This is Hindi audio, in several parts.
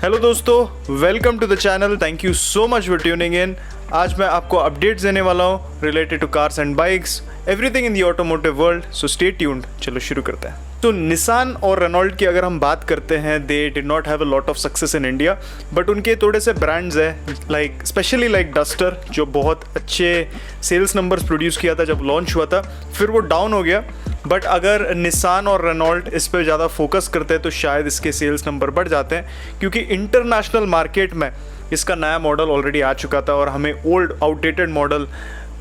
हेलो दोस्तों, welcome to the channel. Thank you so much for tuning in. आज मैं आपको अपडेट्स देने वाला हूँ related to cars and bikes, everything in the automotive world. So stay tuned. चलो शुरू करते हैं। तो निसान और रेनॉल्ट की अगर हम बात करते हैं, they did not have a lot of success in India, but उनके थोड़े से ब्रांड्स हैं लाइक स्पेशली लाइक डस्टर, जो बहुत अच्छे सेल्स नंबर्स प्रोड्यूस किया था जब लॉन्च हुआ था, फिर वो डाउन हो गया। बट अगर निसान और रेनॉल्ट इस पर ज़्यादा फोकस करते हैं तो शायद इसके सेल्स नंबर बढ़ जाते हैं, क्योंकि इंटरनेशनल मार्केट में इसका नया मॉडल ऑलरेडी आ चुका था और हमें ओल्ड आउटडेटेड मॉडल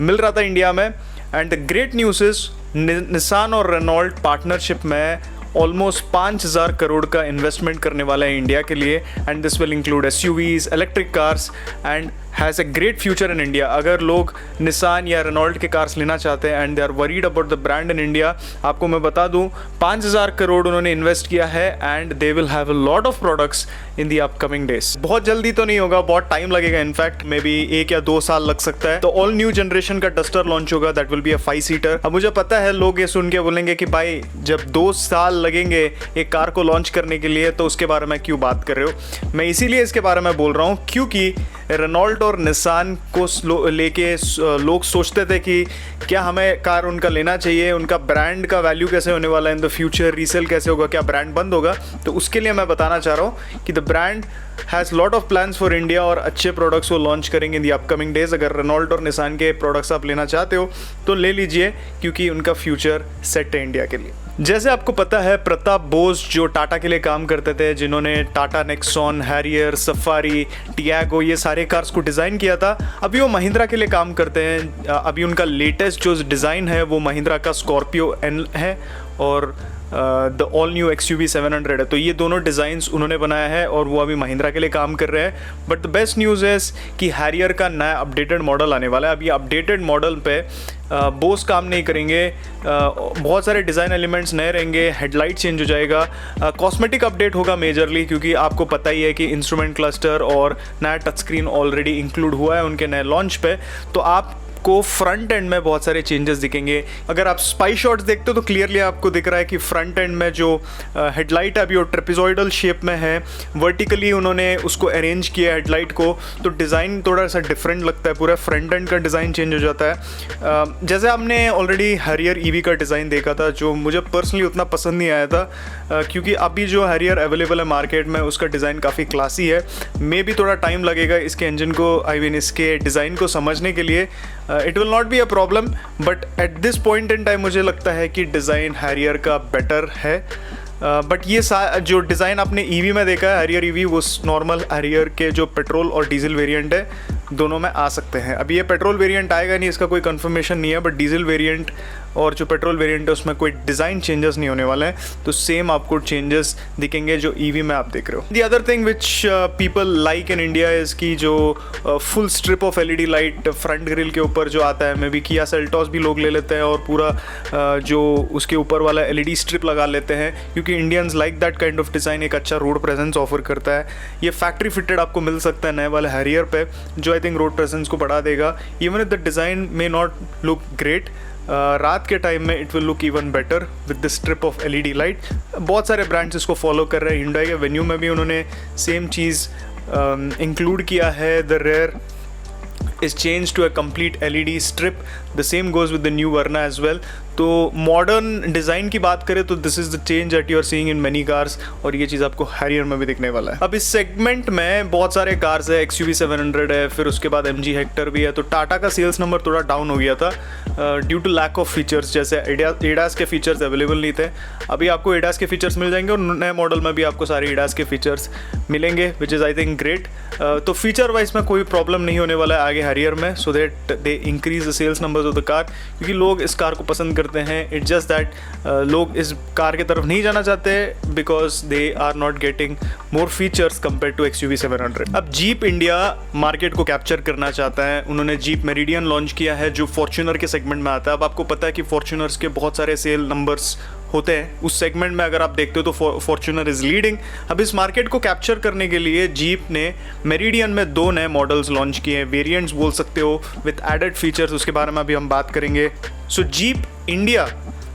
मिल रहा था इंडिया में। And the great news is Nissan और रेनॉल्ट पार्टनरशिप में ऑलमोस्ट 5,000 करोड़ का इन्वेस्टमेंट करने वाला है इंडिया के लिए। And this will include SUVs, electric cars and has a great future in India. अगर लोग निसान या रेनॉल्ट के कार्स लेना चाहते हैं and they are worried about the brand in India, आपको मैं बता दूं 5,000 करोड़ उन्होंने इन्वेस्ट किया है and they will have a lot of products in the upcoming days. बहुत जल्दी तो नहीं होगा, बहुत टाइम लगेगा, इनफैक्ट मे बी 1 या 2 साल लग सकता है। तो ऑल न्यू जनरेशन का डस्टर लॉन्च होगा, that will be a 5 seater. अब मुझे पता है लोग ये सुन के बोलेंगे कि भाई जब 2 साल लगेंगे एक कार को लॉन्च करने के लिए तो उसके बारे में क्यों बात कर रहे हो। मैं इसीलिए इसके बारे में बोल रहा हूँ क्योंकि रेनॉल्ट और निसान को लेके लोग सोचते थे कि क्या हमें कार उनका लेना चाहिए, उनका ब्रांड का वैल्यू कैसे होने वाला है इन द फ्यूचर, रीसेल कैसे होगा, क्या ब्रांड बंद होगा। तो उसके लिए मैं बताना चाह रहा हूँ कि the brand has lot of plans for India और अच्छे प्रोडक्ट्स वो लॉन्च करेंगे इन दी अपकमिंग डेज। अगर रेनॉल्ट और निसान के प्रोडक्ट्स आप लेना चाहते हो तो ले लीजिए, क्योंकि उनका फ्यूचर सेट है इंडिया के लिए। जैसे आपको पता है, प्रताप बोस जो टाटा के लिए काम करते थे, जिन्होंने Tata Nexon, Harrier, safari, Tiago ये सारे कार्स को डिज़ाइन किया था, अभी वो महिंद्रा के लिए काम करते हैं। अभी उनका लेटेस्ट जो डिज़ाइन है वो महिंद्रा का स्कॉर्पियो एन है और द ऑल न्यू XUV 700 है। तो ये दोनों डिज़ाइंस उन्होंने बनाया है और वो अभी महिंद्रा के लिए काम कर रहे हैं। बट द बेस्ट न्यूज़ है कि हैरियर का नया अपडेटेड मॉडल आने वाला है। अभी अपडेटेड मॉडल पे बोस काम नहीं करेंगे, बहुत सारे डिज़ाइन एलिमेंट्स नए रहेंगे, हेडलाइट चेंज हो जाएगा, कॉस्मेटिक अपडेट होगा मेजरली, क्योंकि आपको पता ही है कि इंस्ट्रूमेंट क्लस्टर और नया टच स्क्रीन ऑलरेडी इंक्लूड हुआ है उनके नए लॉन्च पे। तो आप को फ्रंट एंड में बहुत सारे चेंजेस दिखेंगे। अगर आप स्पाई शॉट्स देखते हो तो क्लियरली आपको दिख रहा है कि फ्रंट एंड में जो हेडलाइट अभी वो ट्रेपेजॉइडल शेप में है, वर्टिकली उन्होंने उसको अरेंज किया हेडलाइट को, तो डिज़ाइन थोड़ा सा डिफरेंट लगता है, पूरा फ्रंट एंड का डिज़ाइन चेंज हो जाता है। जैसे आपने ऑलरेडी हैरियर EV का डिज़ाइन देखा था, जो मुझे पर्सनली उतना पसंद नहीं आया था, क्योंकि अभी जो हैरियर अवेलेबल है मार्केट में उसका डिज़ाइन काफ़ी क्लासी है। मे भी थोड़ा टाइम लगेगा इसके इंजन को, आई मीन इसके डिज़ाइन को समझने के लिए। It will not be a problem, but at this point in time मुझे लगता है कि डिज़ाइन हैरियर का बेटर है। बट ये जो डिज़ाइन आपने EV में देखा है, हैरियर EV, वो नॉर्मल हैरियर के जो पेट्रोल और डीजल वेरिएंट है दोनों में आ सकते हैं। अभी ये पेट्रोल वेरिएंट आएगा नहीं, इसका कोई कंफर्मेशन नहीं है, बट डीजल वेरिएंट और जो पेट्रोल वेरिएंट है उसमें कोई डिज़ाइन चेंजेस नहीं होने वाले हैं, तो सेम आपको चेंजेस दिखेंगे जो EV में आप देख रहे हो। The other thing which people like in India is की जो full strip of LED light front grille के ऊपर जो आता है, मे बी किया सेल्टॉस भी लोग ले लेते हैं और पूरा जो उसके ऊपर वाला LED स्ट्रिप लगा लेते हैं, क्योंकि Indians like that kind of design, एक अच्छा रोड प्रेजेंस ऑफर करता है। ये फैक्ट्री फिटेड आपको मिल सकता है नए वाले हैरियर पे, जो आई थिंक रोड प्रेजेंस को बढ़ा देगा। Even if the design may not look great, रात के टाइम में it will look even better with the strip of LED light. बहुत सारे ब्रांड्स इसको फॉलो कर रहे हैं। Hyundai के वेन्यू में भी उन्होंने सेम चीज़ इंक्लूड किया है। The rear is changed to a complete LED strip. The same goes with the new Verna as well. तो मॉडर्न डिज़ाइन की बात करें तो this is the change that you are seeing in many cars, और ये चीज़ आपको हैरियर में भी दिखने वाला है। अब इस सेगमेंट में बहुत सारे कार्स है, XUV 700 है, फिर उसके बाद MG हेक्टर भी है। तो टाटा का सेल्स नंबर थोड़ा डाउन हो गया था due to lack of features, जैसे ADAS के फीचर्स अवेलेबल नहीं थे। अभी आपको ADAS के फीचर्स मिल जाएंगे और नए मॉडल में भी आपको सारे ADAS के फीचर्स मिलेंगे, which is I think great. तो फीचर वाइज में कोई प्रॉब्लम नहीं होने वाला है आगे हैरियर में, so that they increase the sales numbers of the car, क्योंकि लोग इस कार को पसंद करते हैं। इट्स जस्ट दैट लोग इस कार की तरफ नहीं जाना चाहते because they are not getting more features compare to XUV 700। अब जीप इंडिया मार्केट को कैप्चर करना चाहता है। उन्होंने जीप मेरिडियन लॉन्च किया है जो फॉर्च्यूनर के सेगमेंट में आता है। अब आपको पता है कि फॉर्च्यूनर्स के बहुत सारे सेल नंबर्स होते हैं उस सेगमेंट में, अगर आप देखते हो तो फॉर्च्यूनर इज लीडिंग। अब इस मार्केट को कैप्चर करने के लिए जीप ने मेरिडियन में 2 नए मॉडल्स लॉन्च किए हैं, वेरिएंट्स बोल सकते हो, विद एडेड फीचर्स। उसके बारे में अभी हम बात करेंगे। सो जीप इंडिया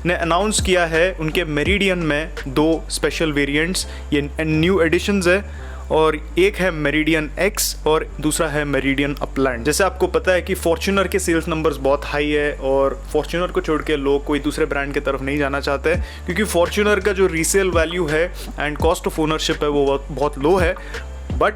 ने अनाउंस किया है उनके मेरिडियन में 2 स्पेशल वेरिएंट्स, ये न्यू एडिशंस है और एक है मेरिडियन एक्स और दूसरा है मेरिडियन अपलैंड। जैसे आपको पता है कि फॉर्च्यूनर के सेल्स नंबर्स बहुत हाई है और फॉर्च्यूनर को छोड़ के लोग कोई दूसरे ब्रांड की तरफ नहीं जाना चाहते हैं, क्योंकि फॉर्च्यूनर का जो रीसेल वैल्यू है एंड कॉस्ट ऑफ ओनरशिप है वो बहुत लो है। बट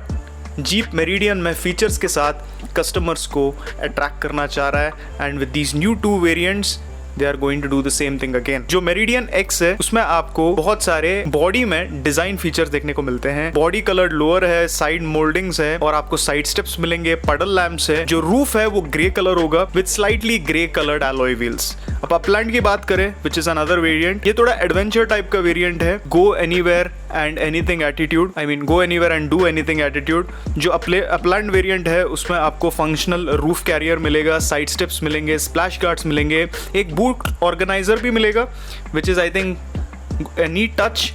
जीप मेरिडियन में फीचर्स के साथ कस्टमर्स को अट्रैक्ट करना चाह रहा है and with these new 2 variants they are going to do the same thing again. जो मेरिडियन एक्स है उसमें आपको बहुत सारे बॉडी में डिजाइन फीचर्स देखने को मिलते हैं। बॉडी कलर्ड लोअर है, साइड मोल्डिंग्स है और आपको साइड स्टेप्स मिलेंगे, पडल लैंप्स है। जो रूफ है वो ग्रे कलर होगा with slightly grey coloured alloy wheels. अब अपलैंड की बात करें विच इज अनदर वेरिएंट, ये थोड़ा एडवेंचर टाइप का वेरिएंट है। Go anywhere and anything attitude, I mean go anywhere and do anything attitude. जो अपलैंड वेरिएंट है उसमें आपको फंक्शनल रूफ कैरियर मिलेगा, साइड स्टेप्स मिलेंगे, स्प्लैश गार्ड्स मिलेंगे, एक बूट ऑर्गेनाइजर भी मिलेगा which is I think neat touch,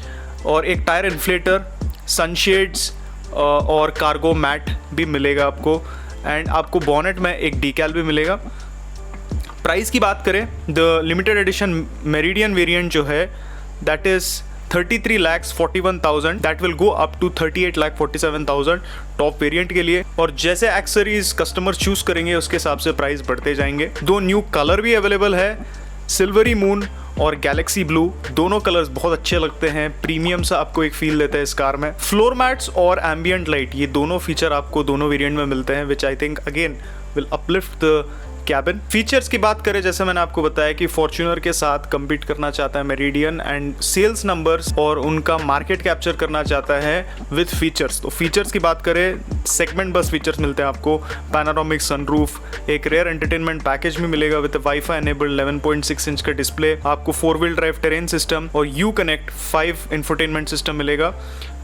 और एक टायर इन्फ्लेटर, सनशेड्स और कार्गो मैट भी मिलेगा आपको। एंड आपको बॉनेट में एक डीकैल भी मिलेगा। प्राइस की बात करें, the limited edition Meridian variant जो है that is 33,41,000, that will go up to 38,47,000 top variant के लिए। और जैसे एक्सेसरीज कस्टमर चूज करेंगे उसके हिसाब से प्राइस बढ़ते जाएंगे। 2 न्यू कलर भी अवेलेबल है, सिल्वरी मून और गैलेक्सी ब्लू। दोनों कलर्स बहुत अच्छे लगते हैं, प्रीमियम सा आपको एक फील देता है इस कार में। फ्लोर मैट्स और एम्बियंट लाइट, ये दोनों फीचर आपको दोनों वेरिएंट में मिलते हैं which I think again will uplift the cabin. Features की बात करें, जैसे मैंने आपको बताया कि फॉर्च्यूनर के साथ compete करना चाहता है मेरिडियन एंड सेल्स नंबर्स और उनका मार्केट कैप्चर करना चाहता है विद फीचर्स। तो फीचर्स की बात करें, सेगमेंट बस फीचर्स मिलते हैं आपको, पैनोरामिक सनरूफ, एक रेयर एंटरटेनमेंट पैकेज भी मिलेगा विद वाईफाई एनेबल्ड 11.6 इंच का डिस्प्ले, आपको 4 व्हील ड्राइव टेरेन सिस्टम और यू कनेक्ट 5 इंफोटेनमेंट सिस्टम मिलेगा।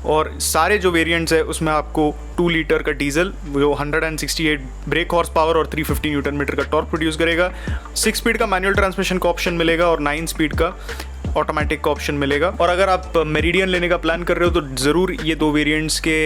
और सारे जो वेरिएंट्स है उसमें आपको 2 लीटर का डीजल जो 168 ब्रेक हॉर्स पावर और 350 न्यूटन मीटर का टॉर्क प्रोड्यूस करेगा, 6 स्पीड का मैनुअल ट्रांसमिशन का ऑप्शन मिलेगा और 9 स्पीड का ऑटोमेटिक का ऑप्शन मिलेगा। और अगर आप मेरिडियन लेने का प्लान कर रहे हो तो ज़रूर ये 2 वेरिएंट्स के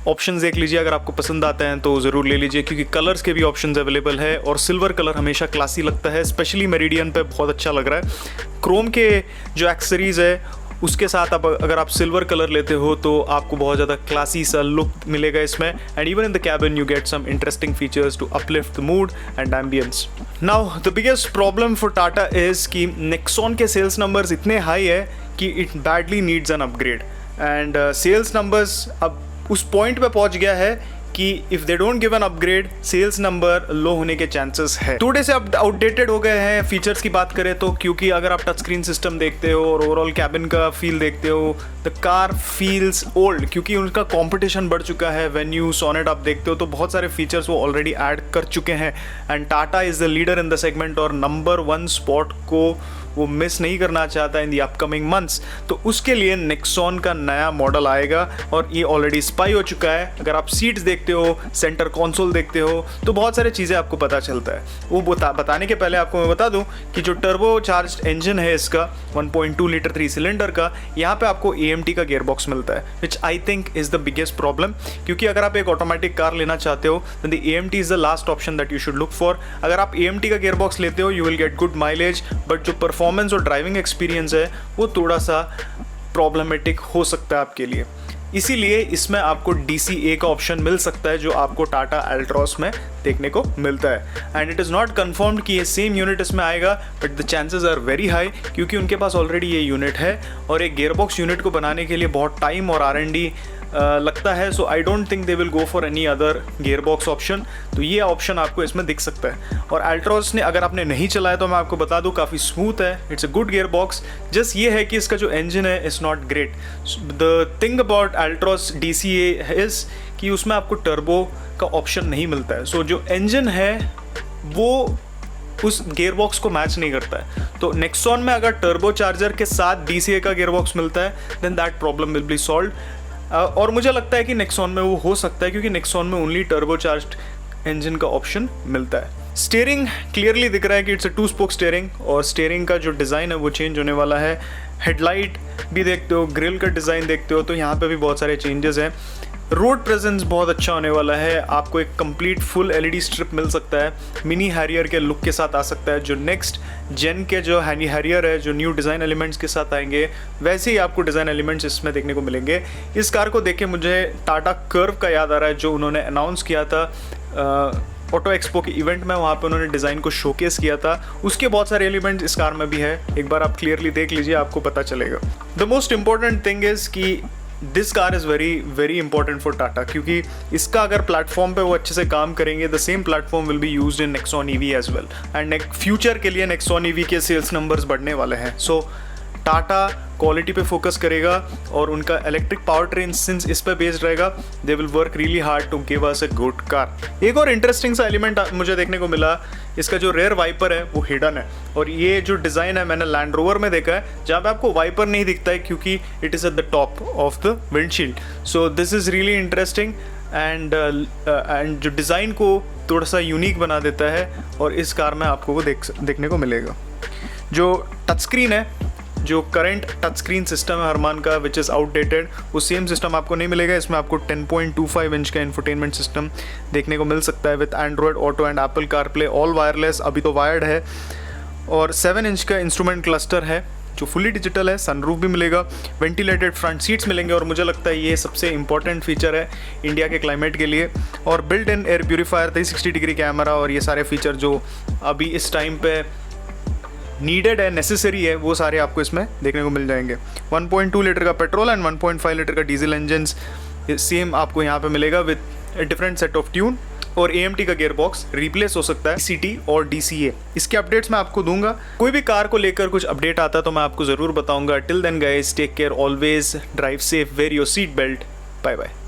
ऑप्शंस देख लीजिए। अगर आपको पसंद आते हैं तो ज़रूर ले लीजिए, क्योंकि कलर्स के भी ऑप्शंस अवेलेबल है और सिल्वर कलर हमेशा क्लासी लगता है, स्पेशली मेरिडियन पे बहुत अच्छा लग रहा है। क्रोम के जो एक्सेसरीज है उसके साथ आप अगर आप सिल्वर कलर लेते हो तो आपको बहुत ज़्यादा क्लासी सा लुक मिलेगा इसमें। And even in the cabin you get some interesting features to uplift the mood and ambience. Now the biggest problem for Tata is कि नेक्सॉन के सेल्स नंबर्स इतने हाई है कि it badly needs an upgrade. And sales numbers अब उस पॉइंट पे पहुंच गया है कि if they don't give an upgrade sales number low होने के चांसेस है। थोड़े से आउटडेटेड हो गए हैं फीचर्स की बात करें तो, क्योंकि अगर आप टच स्क्रीन सिस्टम देखते हो और ओवरऑल कैबिन का फील देखते हो, द कार फील्स ओल्ड, क्योंकि उनका कंपटीशन बढ़ चुका है। वेन्यू सोनेट आप देखते हो तो बहुत सारे फीचर्स वो ऑलरेडी ऐड कर चुके हैं and Tata is the leader in the segment और नंबर 1 स्पॉट को वो मिस नहीं करना चाहता इन द अपकमिंग मंथ्स। तो उसके लिए नेक्सॉन का नया मॉडल आएगा और ये ऑलरेडी स्पाई हो चुका है। अगर आप सीट्स देखते हो, सेंटर कंसोल देखते हो तो बहुत सारी चीज़ें आपको पता चलता है। वो बताने के पहले आपको मैं बता दूं कि जो टर्बो चार्ज्ड इंजन है इसका 1.2 लीटर 3 सिलेंडर का, यहाँ पे आपको AMT का गियर बॉक्स मिलता है which I think is the biggest problem. क्योंकि अगर आप एक ऑटोमेटिक कार लेना चाहते हो तो the AMT is the last option that you should look for. अगर आप AMT का गियर बॉक्स लेते हो you will get good mileage, but जो परफॉर्मेंस और ड्राइविंग एक्सपीरियंस है वो थोड़ा सा प्रॉब्लमेटिक हो सकता है आपके लिए। इसीलिए इसमें आपको DCA का ऑप्शन मिल सकता है जो आपको टाटा अल्ट्रॉस में देखने को मिलता है। And it is not confirmed कि ये सेम यूनिट इसमें आएगा, but the chances are very high क्योंकि उनके पास ऑलरेडी ये यूनिट है और एक गियरबॉक्स यूनिट को बनाने के लिए बहुत टाइम और R&D लगता है। So I don't think they will go for any other gearbox option. तो ये ऑप्शन आपको इसमें दिख सकता है। और अल्ट्रॉस ने अगर आपने नहीं चलाया तो मैं आपको बता दूं काफ़ी स्मूथ है, it's a good gearbox. Just ये है कि इसका जो इंजन है it's not great. The thing about Altroz DCA is कि उसमें आपको टर्बो का ऑप्शन नहीं मिलता है। सो जो इंजन है वो उस गियरबॉक्स को मैच नहीं करता है। तो नेक्सॉन में अगर टर्बो चार्जर के साथ DCA का गियरबॉक्स मिलता है then that problem will be solved. और मुझे लगता है कि नेक्सॉन में वो हो सकता है क्योंकि नेक्सॉन में ओनली टर्बो चार्ज्ड इंजन का ऑप्शन मिलता है। स्टीयरिंग क्लियरली दिख रहा है कि इट्स अ 2 स्पोक स्टीयरिंग और स्टीयरिंग का जो डिज़ाइन है वो चेंज होने वाला है। हेडलाइट भी देखते हो, ग्रिल का डिज़ाइन देखते हो तो यहाँ पे भी बहुत सारे चेंजेस हैं। रोड प्रेजेंस बहुत अच्छा होने वाला है, आपको एक कंप्लीट फुल एलईडी स्ट्रिप मिल सकता है, मिनी हैरियर के लुक के साथ आ सकता है। जो नेक्स्ट जेन के जो हैरियर है, जो न्यू डिज़ाइन एलिमेंट्स के साथ आएंगे, वैसे ही आपको डिज़ाइन एलिमेंट्स इसमें देखने को मिलेंगे। इस कार को देख के मुझे टाटा कर्व का याद आ रहा है, जो उन्होंने अनाउंस किया था ऑटो एक्सपो के इवेंट में, वहाँ पे उन्होंने डिज़ाइन को शोकेस किया था। उसके बहुत सारे एलिमेंट्स इस कार में भी है, एक बार आप क्लियरली देख लीजिए, आपको पता चलेगा। The most important thing is कि this car is very very important for Tata, क्योंकि इसका अगर प्लेटफॉर्म पे वो अच्छे से काम करेंगे, the same platform will be used in Nexon EV as well, and future के लिए नेक्सॉन ईवी के सेल्स नंबर्स बढ़ने वाले हैं। सो टाटा क्वालिटी पे फोकस करेगा और उनका इलेक्ट्रिक पावर ट्रेन सिंस इस पे बेस्ड रहेगा, they will work really hard to give us a good car. एक और इंटरेस्टिंग सा एलिमेंट मुझे देखने को मिला, इसका जो रेयर वाइपर है वो हिडन है, और ये जो डिज़ाइन है मैंने लैंड रोवर में देखा है, जहाँ पे आपको वाइपर नहीं दिखता है क्योंकि it is at the top of the windshield. So this is really interesting and जो डिज़ाइन को थोड़ा सा यूनिक बना देता है, और इस कार में आपको वो देखने को मिलेगा। जो टच स्क्रीन है, जो करंट टच स्क्रीन सिस्टम है अरमान का, विच इज़ आउटडेटेड, वो सेम सिस्टम आपको नहीं मिलेगा। इसमें आपको 10.25 इंच का इंफोटेनमेंट सिस्टम देखने को मिल सकता है with Android auto and Apple CarPlay, all wireless, अभी तो वायर्ड है, और 7 इंच का इंस्ट्रूमेंट क्लस्टर है जो फुली डिजिटल है, सनरूफ भी मिलेगा, वेंटिलेटेड फ्रंट सीट्स मिलेंगे, और मुझे लगता है ये सबसे इंपॉर्टेंट फीचर है इंडिया के क्लाइमेट के लिए, और built in air purifier, 360 degree camera, और ये सारे फीचर जो अभी इस टाइम पे नीडेड है, नेसेसरी है, वो सारे आपको इसमें देखने को मिल जाएंगे। 1.2 लीटर का पेट्रोल एंड 1.5 लीटर का डीजल इंजन सेम आपको यहाँ पे मिलेगा with different set of tune, और AMT का गियर बॉक्स रिप्लेस हो सकता है CT और DCA। इसके अपडेट्स मैं आपको दूंगा, कोई भी कार को लेकर कुछ अपडेट आता है तो मैं आपको ज़रूर बताऊंगा। Till then guys, take care, always drive safe, wear your seat belt, bye bye.